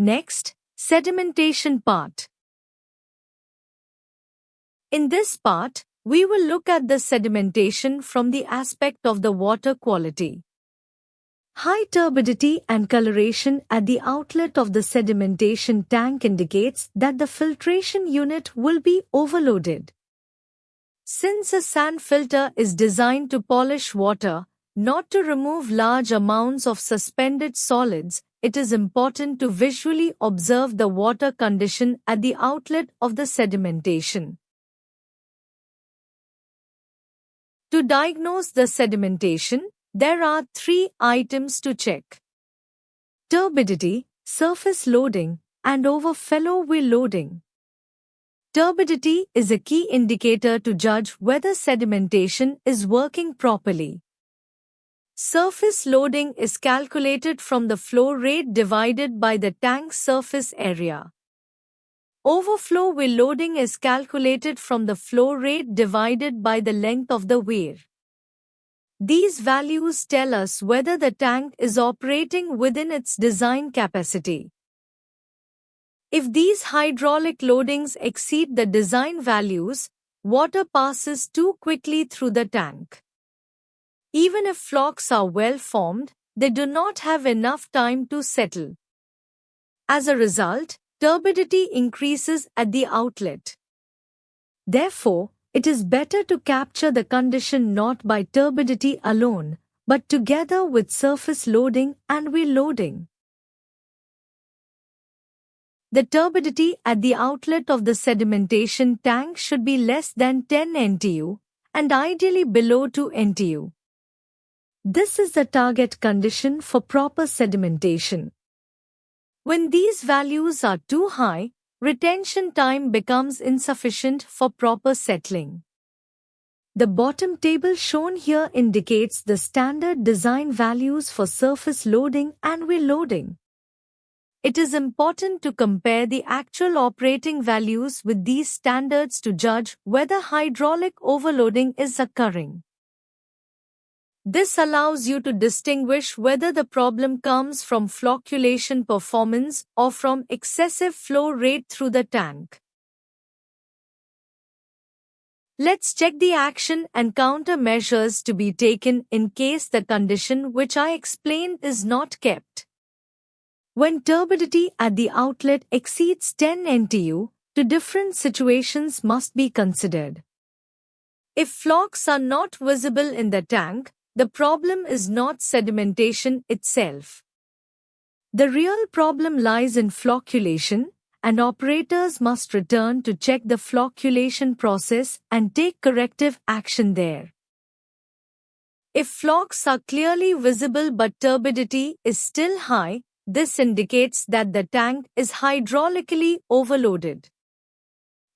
Next, sedimentation part. In this part, we will look at the sedimentation from the aspect of the water quality. High turbidity and coloration at the outlet of the sedimentation tank indicates that the filtration unit will be overloaded. Since a sand filter is designed to polish water, not to remove large amounts of suspended solids, it is important to visually observe the water condition at the outlet of the sedimentation. To diagnose the sedimentation, there are 3 items to check: turbidity, surface loading, and overflow loading. Turbidity is a key indicator to judge whether sedimentation is working properly. Surface loading is calculated from the flow rate divided by the tank's surface area. Overflow loading is calculated from the flow rate divided by the length of the weir. These values tell us whether the tank is operating within its design capacity. If these hydraulic loadings exceed the design values, water passes too quickly through the tank. Even if flocks are well formed, they do not have enough time to settle. As a result, turbidity increases at the outlet. Therefore, it is better to capture the condition not by turbidity alone, but together with surface loading and weir loading. The turbidity at the outlet of the sedimentation tank should be less than 10 NTU and ideally below 2 NTU. This is the target condition for proper sedimentation. When these values are too high, retention time becomes insufficient for proper settling. The bottom table shown here indicates the standard design values for surface loading and weir loading. It is important to compare the actual operating values with these standards to judge whether hydraulic overloading is occurring. This allows you to distinguish whether the problem comes from flocculation performance or from excessive flow rate through the tank. Let's check the action and countermeasures to be taken in case the condition which I explained is not kept. When turbidity at the outlet exceeds 10 NTU, 2 different situations must be considered. If flocks are not visible in the tank, the problem is not sedimentation itself. The real problem lies in flocculation, and operators must return to check the flocculation process and take corrective action there. If flocks are clearly visible but turbidity is still high, this indicates that the tank is hydraulically overloaded.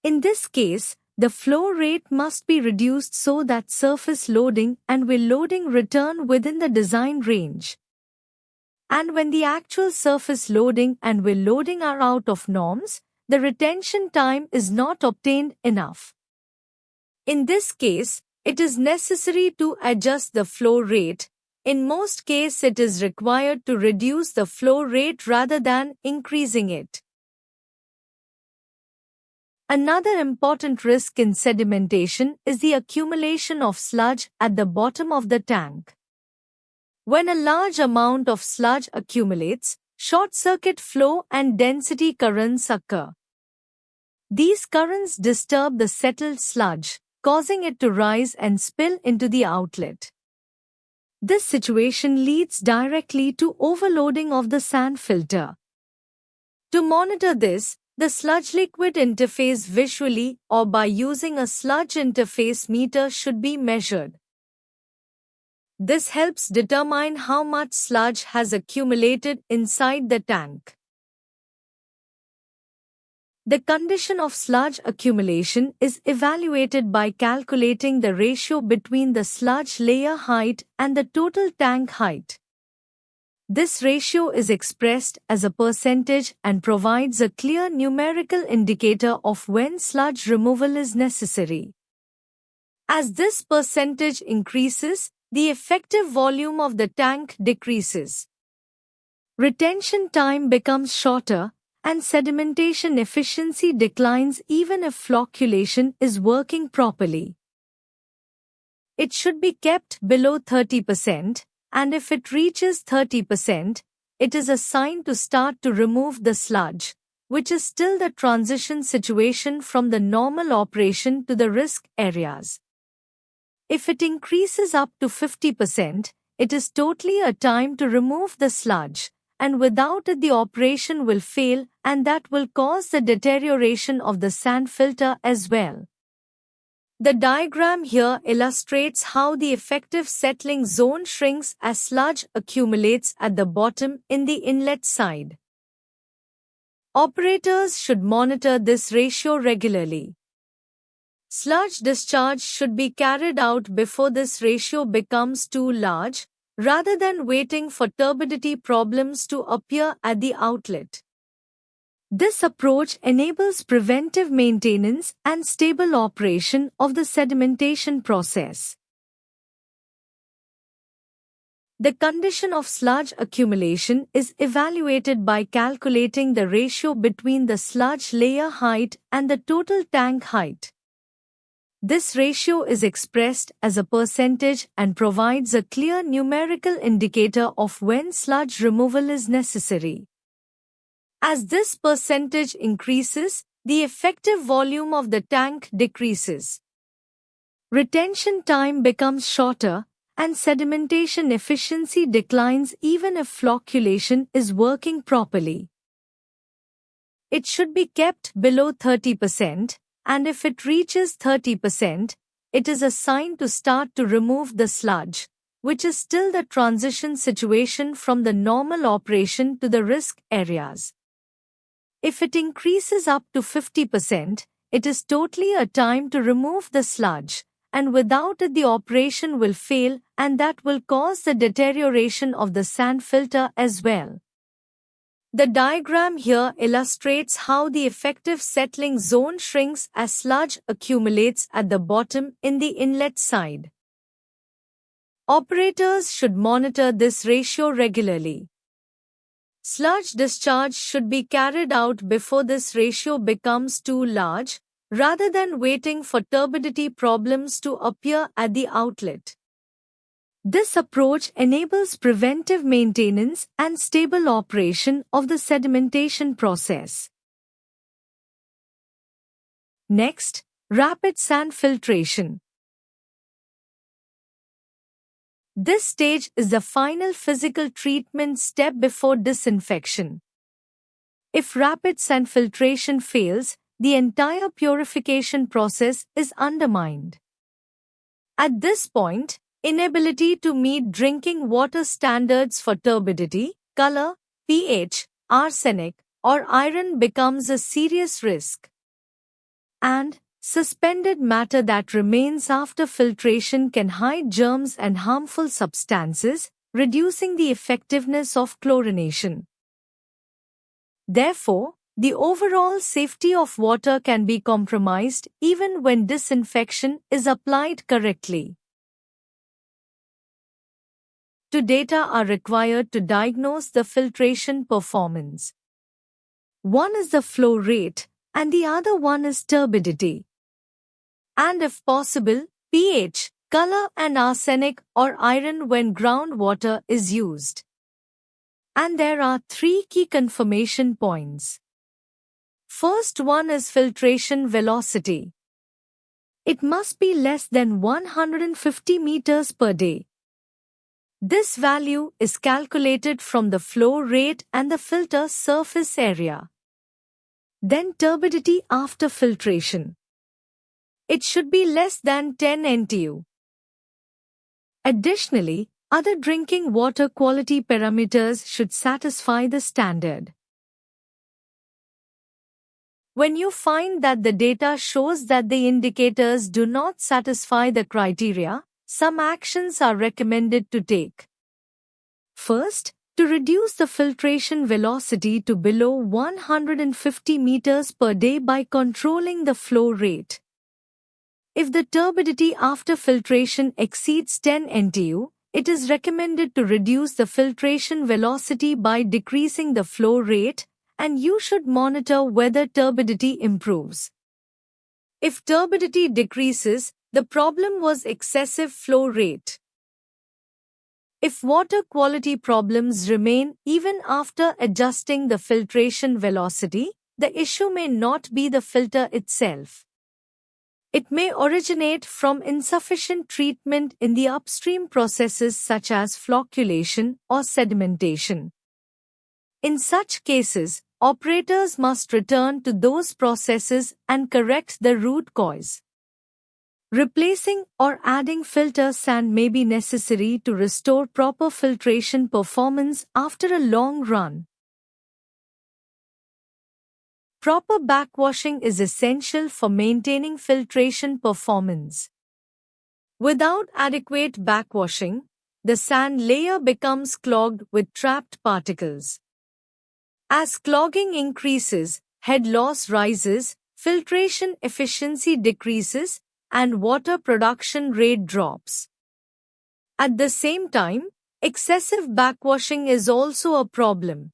In this case, the flow rate must be reduced so that surface loading and weir loading return within the design range. And when the actual surface loading and weir loading are out of norms, the retention time is not obtained enough. In this case, it is necessary to adjust the flow rate. In most cases, it is required to reduce the flow rate rather than increasing it. Another important risk in sedimentation is the accumulation of sludge at the bottom of the tank. When a large amount of sludge accumulates, short-circuit flow and density currents occur. These currents disturb the settled sludge, causing it to rise and spill into the outlet. This situation leads directly to overloading of the sand filter. To monitor this, the sludge liquid interface visually or by using a sludge interface meter should be measured. This helps determine how much sludge has accumulated inside the tank. The condition of sludge accumulation is evaluated by calculating the ratio between the sludge layer height and the total tank height. This ratio is expressed as a percentage and provides a clear numerical indicator of when sludge removal is necessary. As this percentage increases, the effective volume of the tank decreases. Retention time becomes shorter, and sedimentation efficiency declines even if flocculation is working properly. It should be kept below 30%, and if it reaches 30%, it is a sign to start to remove the sludge, which is still the transition situation from the normal operation to the risk areas. If it increases up to 50%, it is totally a time to remove the sludge, and without it the operation will fail and that will cause the deterioration of the sand filter as well. The diagram here illustrates how the effective settling zone shrinks as sludge accumulates at the bottom in the inlet side. Operators should monitor this ratio regularly. Sludge discharge should be carried out before this ratio becomes too large, rather than waiting for turbidity problems to appear at the outlet. This approach enables preventive maintenance and stable operation of the sedimentation process. The condition of sludge accumulation is evaluated by calculating the ratio between the sludge layer height and the total tank height. This ratio is expressed as a percentage and provides a clear numerical indicator of when sludge removal is necessary. As this percentage increases, the effective volume of the tank decreases. Retention time becomes shorter, and sedimentation efficiency declines even if flocculation is working properly. It should be kept below 30%, and if it reaches 30%, it is a sign to start to remove the sludge, which is still the transition situation from the normal operation to the risk areas. If it increases up to 50%, it is totally a time to remove the sludge, and without it the operation will fail and that will cause the deterioration of the sand filter as well. The diagram here illustrates how the effective settling zone shrinks as sludge accumulates at the bottom in the inlet side. Operators should monitor this ratio regularly. Sludge discharge should be carried out before this ratio becomes too large, rather than waiting for turbidity problems to appear at the outlet. This approach enables preventive maintenance and stable operation of the sedimentation process. Next, rapid sand filtration. This stage is the final physical treatment step before disinfection. If rapid sand filtration fails, the entire purification process is undermined. At this point, inability to meet drinking water standards for turbidity, color, pH, arsenic, or iron becomes a serious risk. And suspended matter that remains after filtration can hide germs and harmful substances, reducing the effectiveness of chlorination. Therefore, the overall safety of water can be compromised even when disinfection is applied correctly. Two data are required to diagnose the filtration performance. One is the flow rate, and the other one is turbidity. And if possible, pH, color and arsenic or iron when groundwater is used. And there are three key confirmation points. First one is filtration velocity. It must be less than 150 meters per day. This value is calculated from the flow rate and the filter surface area. Then turbidity after filtration. It should be less than 10 NTU. Additionally, other drinking water quality parameters should satisfy the standard. When you find that the data shows that the indicators do not satisfy the criteria, some actions are recommended to take. First, to reduce the filtration velocity to below 150 meters per day by controlling the flow rate. If the turbidity after filtration exceeds 10 NTU, it is recommended to reduce the filtration velocity by decreasing the flow rate, and you should monitor whether turbidity improves. If turbidity decreases, the problem was excessive flow rate. If water quality problems remain even after adjusting the filtration velocity, the issue may not be the filter itself. It may originate from insufficient treatment in the upstream processes such as flocculation or sedimentation. In such cases, operators must return to those processes and correct the root cause. Replacing or adding filter sand may be necessary to restore proper filtration performance after a long run. Proper backwashing is essential for maintaining filtration performance. Without adequate backwashing, the sand layer becomes clogged with trapped particles. As clogging increases, head loss rises, filtration efficiency decreases, and water production rate drops. At the same time, excessive backwashing is also a problem.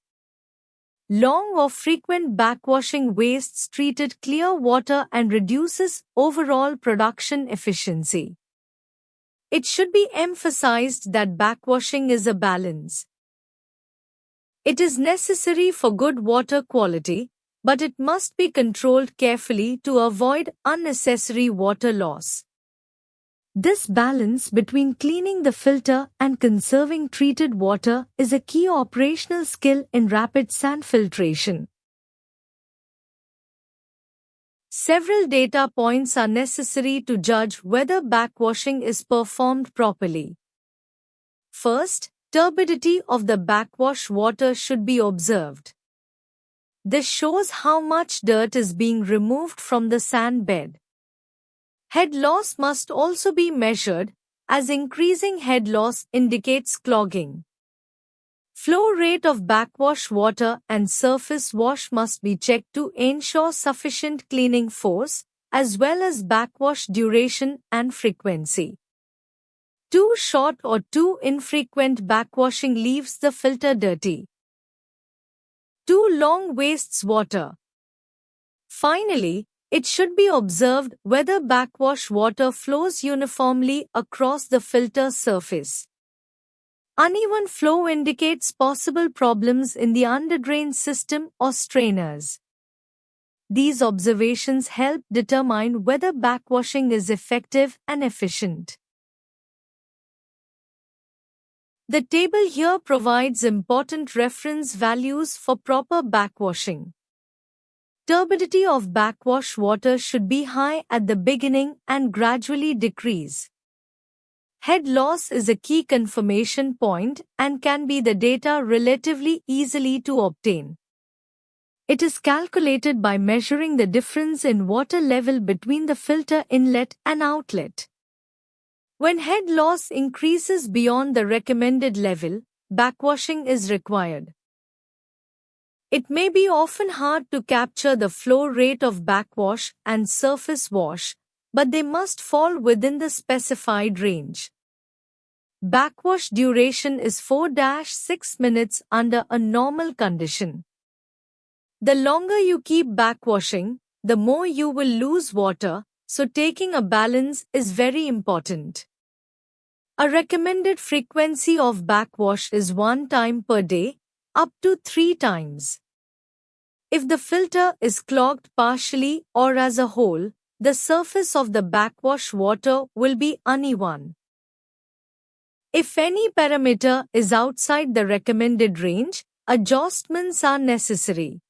Long or frequent backwashing wastes treated clear water and reduces overall production efficiency. It should be emphasized that backwashing is a balance. It is necessary for good water quality, but it must be controlled carefully to avoid unnecessary water loss. This balance between cleaning the filter and conserving treated water is a key operational skill in rapid sand filtration. Several data points are necessary to judge whether backwashing is performed properly. First, turbidity of the backwash water should be observed. This shows how much dirt is being removed from the sand bed. Head loss must also be measured, as increasing head loss indicates clogging. Flow rate of backwash water and surface wash must be checked to ensure sufficient cleaning force, as well as backwash duration and frequency. Too short or too infrequent backwashing leaves the filter dirty. Too long wastes water. Finally, it should be observed whether backwash water flows uniformly across the filter surface. Uneven flow indicates possible problems in the underdrain system or strainers. These observations help determine whether backwashing is effective and efficient. The table here provides important reference values for proper backwashing. Turbidity of backwash water should be high at the beginning and gradually decrease. Head loss is a key confirmation point and can be the data relatively easily to obtain. It is calculated by measuring the difference in water level between the filter inlet and outlet. When head loss increases beyond the recommended level, backwashing is required. It may be often hard to capture the flow rate of backwash and surface wash, but they must fall within the specified range. Backwash duration is 4-6 minutes under a normal condition. The longer you keep backwashing, the more you will lose water, so taking a balance is very important. A recommended frequency of backwash is 1 time per day, up to 3 times. If the filter is clogged partially or as a whole, the surface of the backwash water will be uneven. If any parameter is outside the recommended range, adjustments are necessary.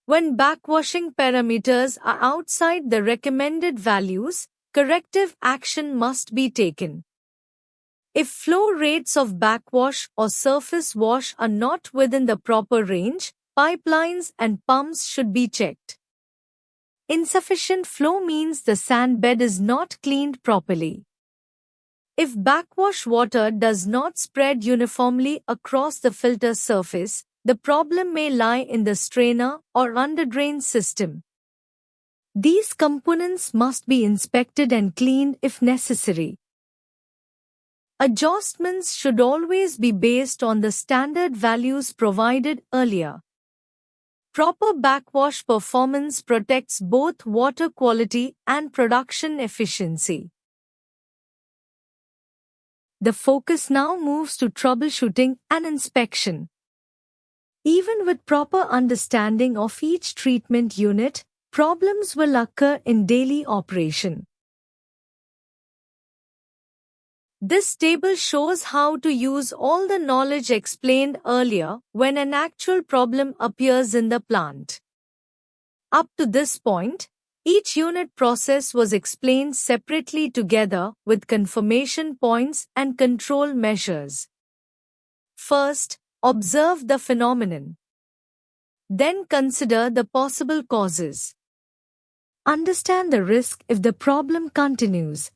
When backwashing parameters are outside the recommended values, corrective action must be taken. If flow rates of backwash or surface wash are not within the proper range, pipelines and pumps should be checked. Insufficient flow means the sand bed is not cleaned properly. If backwash water does not spread uniformly across the filter surface, the problem may lie in the strainer or underdrain system. These components must be inspected and cleaned if necessary. Adjustments should always be based on the standard values provided earlier. Proper backwash performance protects both water quality and production efficiency. The focus now moves to troubleshooting and inspection. Even with proper understanding of each treatment unit, problems will occur in daily operation. This table shows how to use all the knowledge explained earlier when an actual problem appears in the plant. Up to this point, each unit process was explained separately together with confirmation points and control measures. First, observe the phenomenon. Then consider the possible causes. Understand the risk if the problem continues.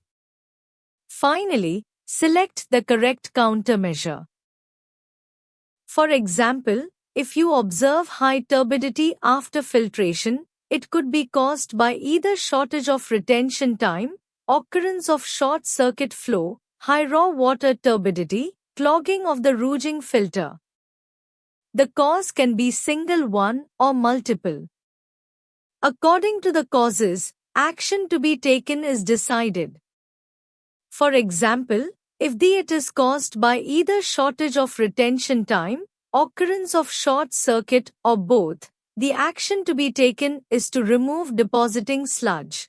Finally, select the correct countermeasure. For example, if you observe high turbidity after filtration, it could be caused by either shortage of retention time, occurrence of short-circuit flow, high raw water turbidity, clogging of the rouging filter. The cause can be single one or multiple. According to the causes, action to be taken is decided. For example, if it is caused by either shortage of retention time, occurrence of short circuit, or both, the action to be taken is to remove depositing sludge.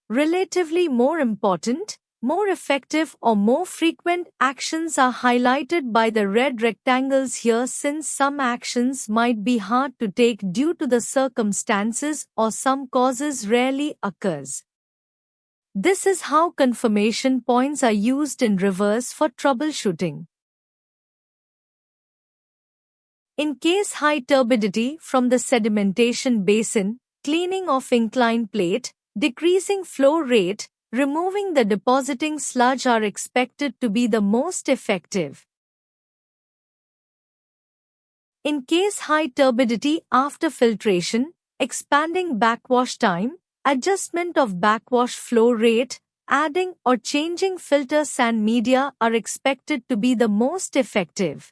Relatively more important, more effective or more frequent actions are highlighted by the red rectangles here, since some actions might be hard to take due to the circumstances or some causes rarely occurs. This is how confirmation points are used in reverse for troubleshooting. In case high turbidity from the sedimentation basin, cleaning of incline plate, decreasing flow rate, removing the depositing sludge are expected to be the most effective. In case high turbidity after filtration, expanding backwash time, adjustment of backwash flow rate, adding or changing filter sand media are expected to be the most effective.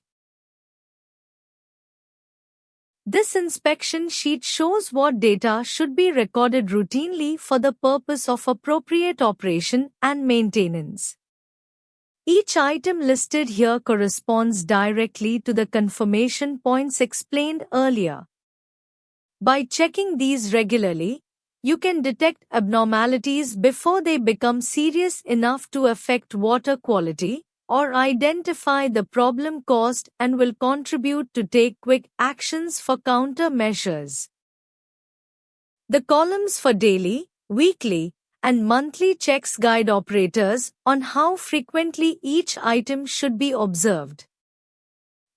This inspection sheet shows what data should be recorded routinely for the purpose of appropriate operation and maintenance. Each item listed here corresponds directly to the confirmation points explained earlier. By checking these regularly, you can detect abnormalities before they become serious enough to affect water quality, or identify the problem caused and will contribute to take quick actions for countermeasures. The columns for daily, weekly, and monthly checks guide operators on how frequently each item should be observed.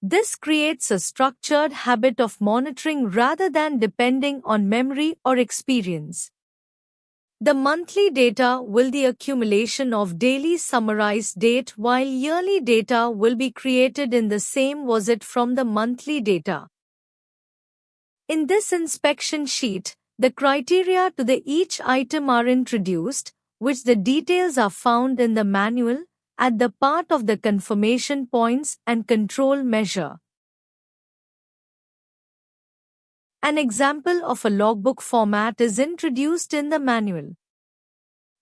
This creates a structured habit of monitoring rather than depending on memory or experience. The monthly data will be the accumulation of daily summarized date, while yearly data will be created in the same was it from the monthly data. In this inspection sheet, the criteria to each item are introduced, which the details are found in the manual, at the part of the confirmation points and control measure. An example of a logbook format is introduced in the manual.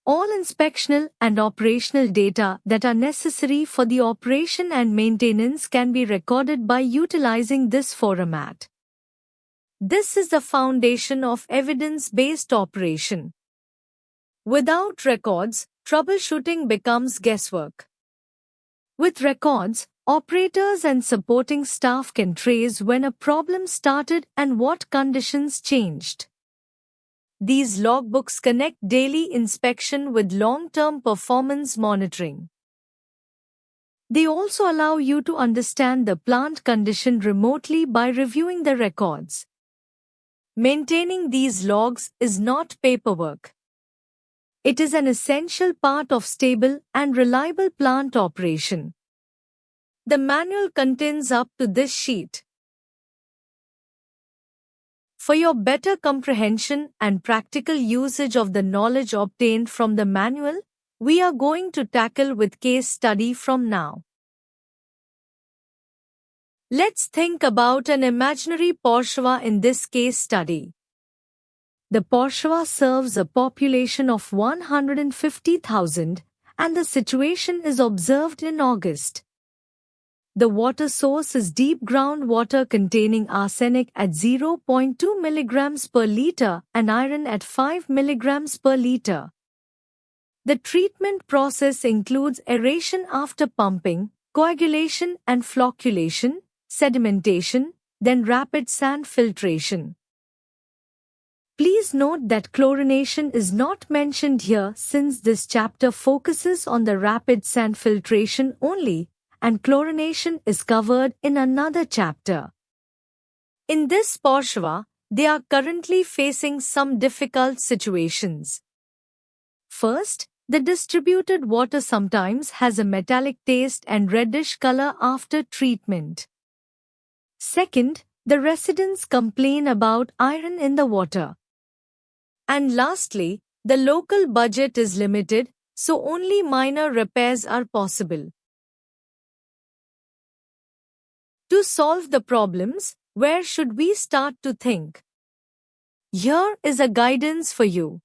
All inspectional and operational data that are necessary for the operation and maintenance can be recorded by utilizing this format. This is the foundation of evidence-based operation. Without records, troubleshooting becomes guesswork. With records, operators and supporting staff can trace when a problem started and what conditions changed. These logbooks connect daily inspection with long-term performance monitoring. They also allow you to understand the plant condition remotely by reviewing the records. Maintaining these logs is not paperwork. It is an essential part of stable and reliable plant operation. The manual contains up to this sheet. For your better comprehension and practical usage of the knowledge obtained from the manual, we are going to tackle with case study from now. Let's think about an imaginary Porshva in this case study. The Porshva serves a population of 150,000 and the situation is observed in August. The water source is deep groundwater containing arsenic at 0.2 mg per liter and iron at 5 mg per liter. The treatment process includes aeration after pumping, coagulation and flocculation, sedimentation, then rapid sand filtration. Please note that chlorination is not mentioned here since this chapter focuses on the rapid sand filtration only, and chlorination is covered in another chapter. In this Porshva, they are currently facing some difficult situations. First, the distributed water sometimes has a metallic taste and reddish color after treatment. Second, the residents complain about iron in the water. And lastly, the local budget is limited, so only minor repairs are possible. To solve the problems, where should we start to think? Here is a guidance for you.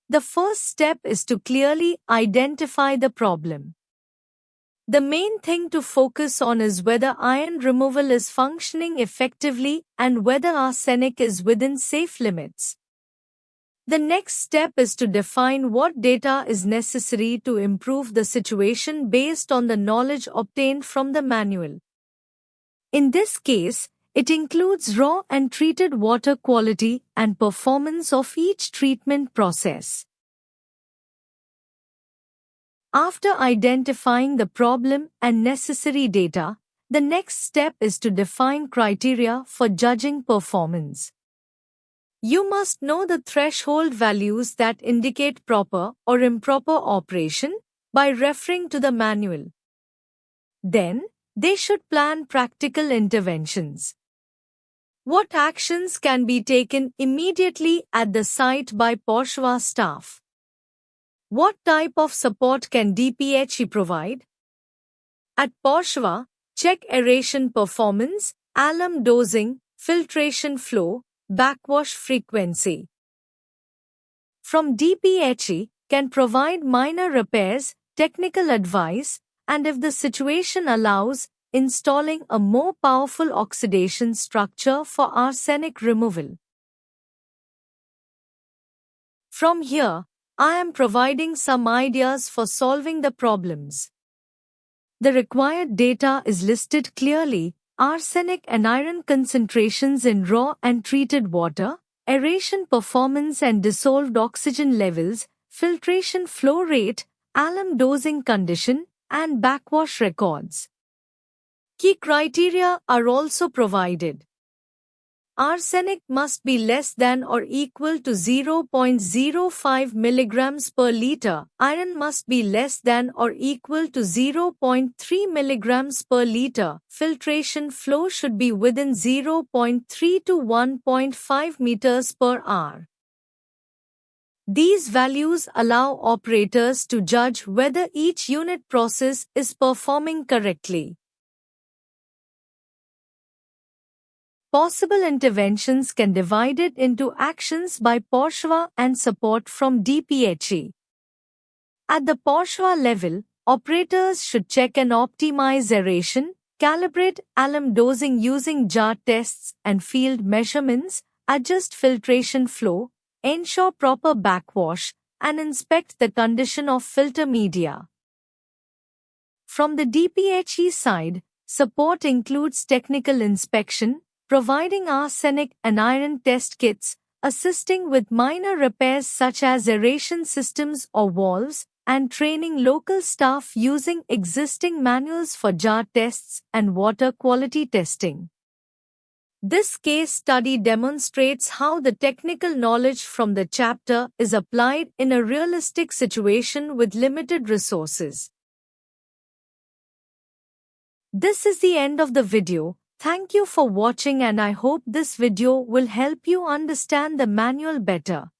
The first step is to clearly identify the problem. The main thing to focus on is whether iron removal is functioning effectively and whether arsenic is within safe limits. The next step is to define what data is necessary to improve the situation based on the knowledge obtained from the manual. In this case, it includes raw and treated water quality and performance of each treatment process. After identifying the problem and necessary data, the next step is to define criteria for judging performance. You must know the threshold values that indicate proper or improper operation by referring to the manual. Then, they should plan practical interventions. What actions can be taken immediately at the site by Porshva staff? What type of support can DPHE provide? At Porshva, check aeration performance, alum dosing, filtration flow, backwash frequency. From DPHE, can provide minor repairs, technical advice, and if the situation allows, installing a more powerful oxidation structure for arsenic removal. From here, I am providing some ideas for solving the problems. The required data is listed clearly: arsenic and iron concentrations in raw and treated water, aeration performance and dissolved oxygen levels, filtration flow rate, alum dosing condition, and backwash records. Key criteria are also provided. Arsenic must be less than or equal to 0.05 mg per liter. Iron must be less than or equal to 0.3 mg per liter. Filtration flow should be within 0.3 to 1.5 meters per hour. These values allow operators to judge whether each unit process is performing correctly. Possible interventions can be divided into actions by Porshva and support from DPHE. At the Porshva level, operators should check and optimize aeration, calibrate alum dosing using jar tests and field measurements, adjust filtration flow, ensure proper backwash, and inspect the condition of filter media. From the DPHE side, support includes technical inspection, providing arsenic and iron test kits, assisting with minor repairs such as aeration systems or valves, and training local staff using existing manuals for jar tests and water quality testing. This case study demonstrates how the technical knowledge from the chapter is applied in a realistic situation with limited resources. This is the end of the video. Thank you for watching and I hope this video will help you understand the manual better.